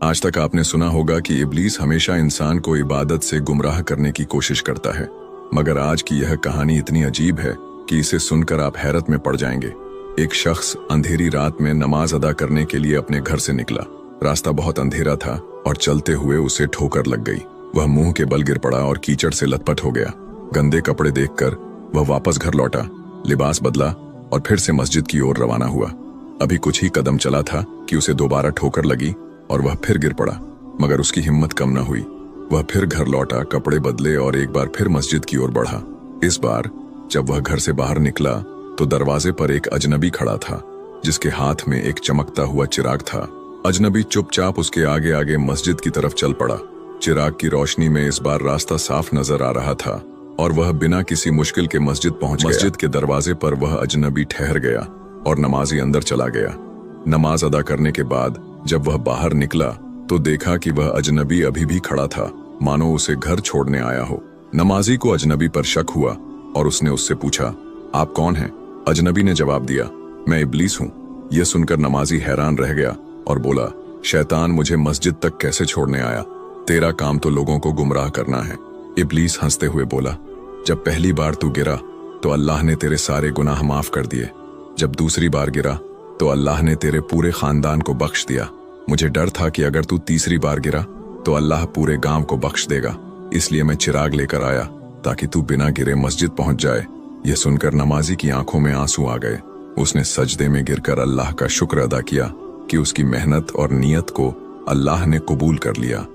आज तक आपने सुना होगा कि इब्लीस हमेशा इंसान को इबादत से गुमराह करने की कोशिश करता है, मगर आज की यह कहानी इतनी अजीब है कि इसे सुनकर आप हैरत में पड़ जाएंगे। एक शख्स अंधेरी रात में नमाज अदा करने के लिए अपने घर से निकला। रास्ता बहुत अंधेरा था और चलते हुए उसे ठोकर लग गई। वह मुंह के बल गिर पड़ा और कीचड़ से लथपथ हो गया। गंदे कपड़े देखकर वह वापस घर लौटा, लिबास बदला और फिर से मस्जिद की ओर रवाना हुआ। अभी कुछ ही कदम चला था कि उसे दोबारा ठोकर लगी और वह फिर गिर पड़ा, मगर उसकी हिम्मत कम न हुई। वह फिर घर लौटा, कपड़े बदले और एक बार फिर मस्जिद की ओर बढ़ा। इस बार जब वह घर से बाहर निकला तो दरवाजे पर एक अजनबी खड़ा था, जिसके हाथ में एक चमकता हुआ चिराग था। अजनबी चुपचाप उसके आगे आगे मस्जिद की तरफ चल पड़ा। चिराग की रोशनी में इस बार रास्ता साफ नजर आ रहा था और वह बिना किसी मुश्किल के मस्जिद पहुंच गया। मस्जिद के दरवाजे पर वह अजनबी ठहर गया और नमाजी अंदर चला गया। नमाज अदा करने के बाद जब वह बाहर निकला तो देखा कि वह अजनबी अभी भी खड़ा था, मानो उसे घर छोड़ने आया हो। नमाजी को अजनबी पर शक हुआ और उसने उससे पूछा, आप कौन हैं? अजनबी ने जवाब दिया, मैं इब्लीस हूँ। यह सुनकर नमाजी हैरान रह गया और बोला, शैतान मुझे मस्जिद तक कैसे छोड़ने आया? तेरा काम तो लोगों को गुमराह करना है। इब्लीस हंसते हुए बोला, जब पहली बार तू गिरा तो अल्लाह ने तेरे सारे गुनाह माफ कर दिए। जब दूसरी बार गिरा तो अल्लाह ने तेरे पूरे खानदान को बख्श दिया। मुझे डर था कि अगर तू तीसरी बार गिरा तो अल्लाह पूरे गांव को बख्श देगा, इसलिए मैं चिराग लेकर आया ताकि तू बिना गिरे मस्जिद पहुंच जाए। यह सुनकर नमाजी की आंखों में आंसू आ गए। उसने सजदे में गिरकर अल्लाह का शुक्र अदा किया कि उसकी मेहनत और नियत को अल्लाह ने कबूल कर लिया।